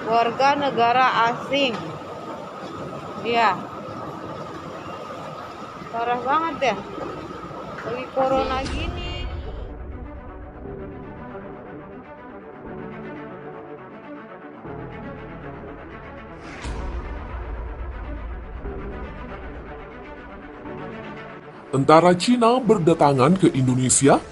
warga negara asing. Iya, parah banget ya lagi corona gini. Tentara Cina berdatangan ke Indonesia.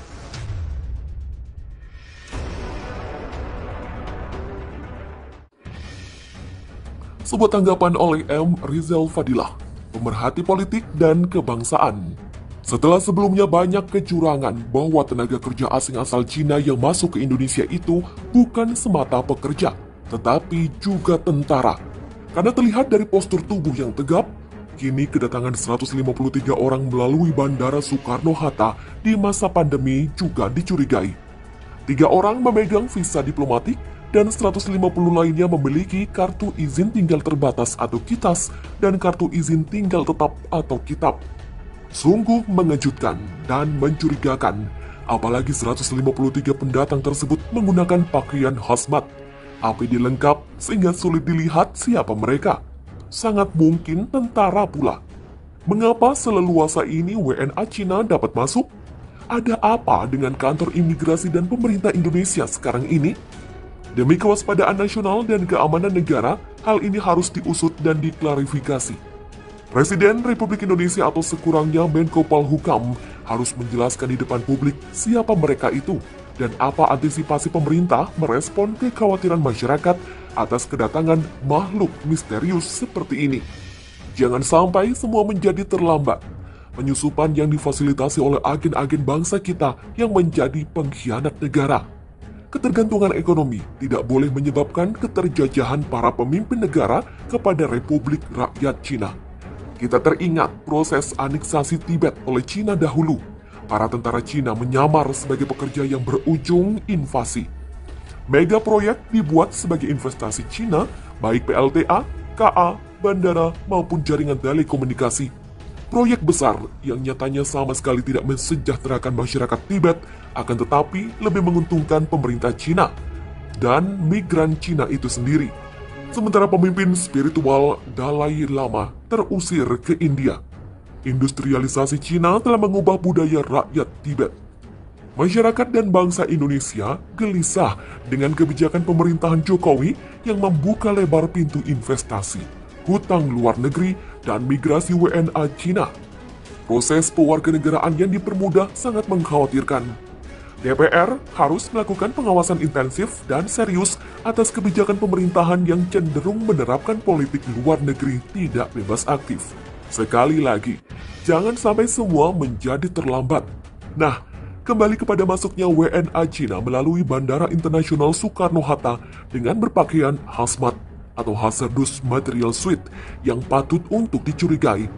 Sebuah tanggapan oleh M. Rizal Fadilah, pemerhati politik dan kebangsaan. Setelah sebelumnya banyak kecurangan bahwa tenaga kerja asing asal Cina yang masuk ke Indonesia itu bukan semata pekerja, tetapi juga tentara. Karena terlihat dari postur tubuh yang tegap, kini kedatangan 153 orang melalui Bandara Soekarno-Hatta di masa pandemi juga dicurigai. 3 orang memegang visa diplomatik dan 150 lainnya memiliki kartu izin tinggal terbatas atau KITAS dan kartu izin tinggal tetap atau KITAP. Sungguh mengejutkan dan mencurigakan, apalagi 153 pendatang tersebut menggunakan pakaian hazmat, APD lengkap sehingga sulit dilihat siapa mereka. Sangat mungkin tentara pula. Mengapa seleluasa ini WNA Cina dapat masuk? Ada apa dengan kantor imigrasi dan pemerintah Indonesia sekarang ini? Demi kewaspadaan nasional dan keamanan negara, hal ini harus diusut dan diklarifikasi. Presiden Republik Indonesia atau sekurangnya Menko Polhukam harus menjelaskan di depan publik siapa mereka itu dan apa antisipasi pemerintah merespon kekhawatiran masyarakat atas kedatangan makhluk misterius seperti ini. Jangan sampai semua menjadi terlambat. Penyusupan yang difasilitasi oleh agen-agen bangsa kita yang menjadi pengkhianat negara. Ketergantungan ekonomi tidak boleh menyebabkan keterjajahan para pemimpin negara kepada Republik Rakyat Cina. Kita teringat proses aneksasi Tibet oleh Cina dahulu. Para tentara Cina menyamar sebagai pekerja yang berujung invasi. Mega proyek dibuat sebagai investasi Cina, baik PLTA, KA, bandara, maupun jaringan telekomunikasi. Proyek besar yang nyatanya sama sekali tidak mensejahterakan masyarakat Tibet, akan tetapi lebih menguntungkan pemerintah Cina dan migran Cina itu sendiri. Sementara pemimpin spiritual Dalai Lama terusir ke India. Industrialisasi Cina telah mengubah budaya rakyat Tibet. Masyarakat dan bangsa Indonesia gelisah dengan kebijakan pemerintahan Jokowi yang membuka lebar pintu investasi, hutang luar negeri, dan migrasi WNA Cina. Proses pewarganegaraan yang dipermudah sangat mengkhawatirkan. DPR harus melakukan pengawasan intensif dan serius atas kebijakan pemerintahan yang cenderung menerapkan politik luar negeri tidak bebas aktif. Sekali lagi, jangan sampai semua menjadi terlambat. Nah, kembali kepada masuknya WNA Cina melalui Bandara Internasional Soekarno-Hatta dengan berpakaian hazmat atau hazardous material suit yang patut untuk dicurigai.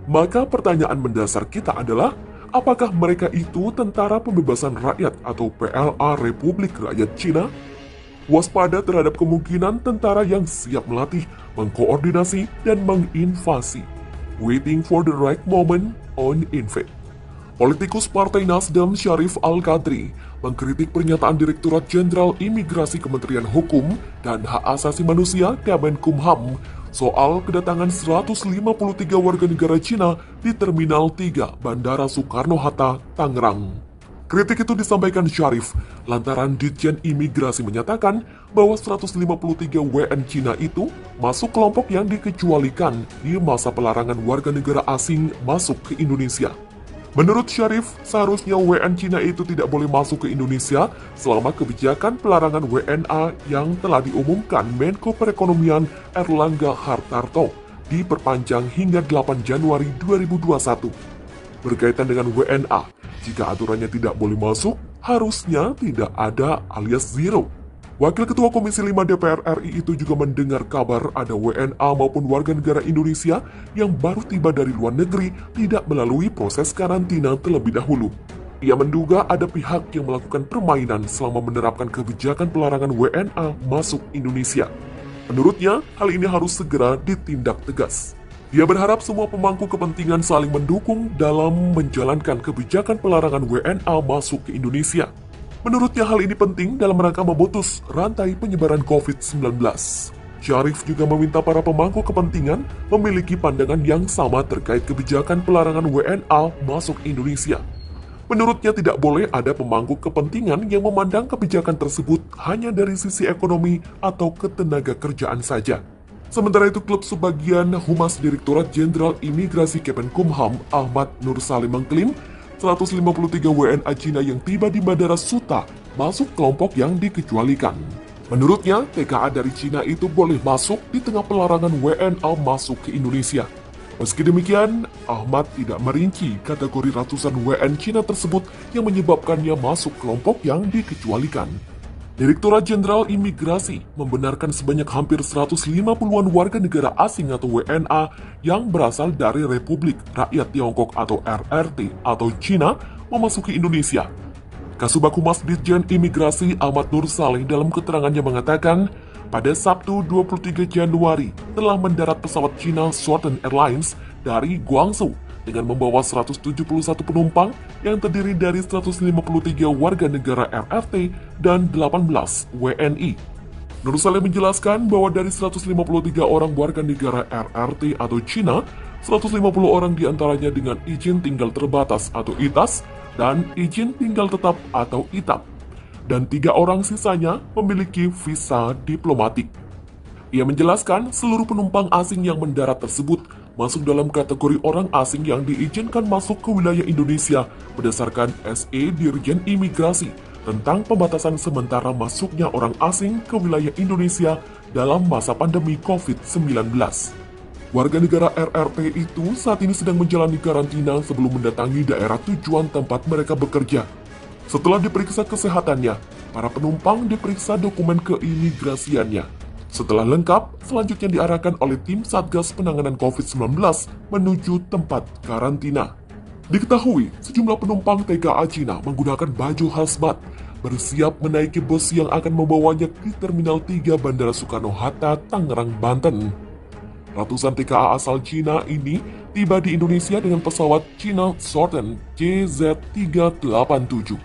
Maka pertanyaan mendasar kita adalah, apakah mereka itu Tentara Pembebasan Rakyat atau PLA Republik Rakyat Cina? Waspada terhadap kemungkinan tentara yang siap melatih, mengkoordinasi, dan menginvasi. Waiting for the right moment on invade. Politikus Partai Nasdem Syarif Al-Qadri mengkritik pernyataan Direktorat Jenderal Imigrasi Kementerian Hukum dan Hak Asasi Manusia Kemenkumham soal kedatangan 153 warga negara Cina di Terminal 3 Bandara Soekarno-Hatta, Tangerang. Kritik itu disampaikan Syarif lantaran Ditjen Imigrasi menyatakan bahwa 153 WN Cina itu masuk kelompok yang dikecualikan di masa pelarangan warga negara asing masuk ke Indonesia. Menurut Syarif, seharusnya WN Cina itu tidak boleh masuk ke Indonesia selama kebijakan pelarangan WNA yang telah diumumkan Menko Perekonomian Erlangga Hartarto diperpanjang hingga 8 Januari 2021. Berkaitan dengan WNA, jika aturannya tidak boleh masuk, harusnya tidak ada alias zero. Wakil Ketua Komisi 5 DPR RI itu juga mendengar kabar ada WNA maupun warga negara Indonesia yang baru tiba dari luar negeri tidak melalui proses karantina terlebih dahulu. Ia menduga ada pihak yang melakukan permainan selama menerapkan kebijakan pelarangan WNA masuk Indonesia. Menurutnya, hal ini harus segera ditindak tegas. Dia berharap semua pemangku kepentingan saling mendukung dalam menjalankan kebijakan pelarangan WNA masuk ke Indonesia. Menurutnya hal ini penting dalam rangka memutus rantai penyebaran COVID-19. Syarif juga meminta para pemangku kepentingan memiliki pandangan yang sama terkait kebijakan pelarangan WNA masuk Indonesia. Menurutnya tidak boleh ada pemangku kepentingan yang memandang kebijakan tersebut hanya dari sisi ekonomi atau ketenaga kerjaan saja. Sementara itu, klub sebagian Humas Direktorat Jenderal Imigrasi Kemenkumham Ahmad Nur Salim mengklaim 153 WNA Cina yang tiba di Bandara Suta masuk kelompok yang dikecualikan. Menurutnya, TKA dari Cina itu boleh masuk di tengah pelarangan WNA masuk ke Indonesia. Meski demikian, Ahmad tidak merinci kategori ratusan WN Cina tersebut yang menyebabkannya masuk kelompok yang dikecualikan. Direktorat Jenderal Imigrasi membenarkan sebanyak hampir 150-an warga negara asing atau WNA yang berasal dari Republik Rakyat Tiongkok atau RRT atau Cina memasuki Indonesia. Kasubag Humas Ditjen Imigrasi Ahmad Nur Saleh dalam keterangannya mengatakan, pada Sabtu 23 Januari telah mendarat pesawat China Southern Airlines dari Guangzhou dengan membawa 171 penumpang yang terdiri dari 153 warga negara RRT dan 18 WNI. Nur Saleh menjelaskan bahwa dari 153 orang warga negara RRT atau Cina, 150 orang diantaranya dengan izin tinggal terbatas atau ITAS dan izin tinggal tetap atau ITAP, dan 3 orang sisanya memiliki visa diplomatik. Ia menjelaskan seluruh penumpang asing yang mendarat tersebut masuk dalam kategori orang asing yang diizinkan masuk ke wilayah Indonesia berdasarkan SE Dirjen Imigrasi tentang pembatasan sementara masuknya orang asing ke wilayah Indonesia dalam masa pandemi COVID-19. Warga negara RRT itu saat ini sedang menjalani karantina sebelum mendatangi daerah tujuan tempat mereka bekerja. Setelah diperiksa kesehatannya, para penumpang diperiksa dokumen keimigrasiannya. Setelah lengkap, selanjutnya diarahkan oleh tim Satgas Penanganan COVID-19 menuju tempat karantina. Diketahui, sejumlah penumpang TKA Cina menggunakan baju hazmat, bersiap menaiki bus yang akan membawanya ke Terminal 3 Bandara Soekarno-Hatta, Tangerang, Banten. Ratusan TKA asal Cina ini tiba di Indonesia dengan pesawat China Southern CZ387.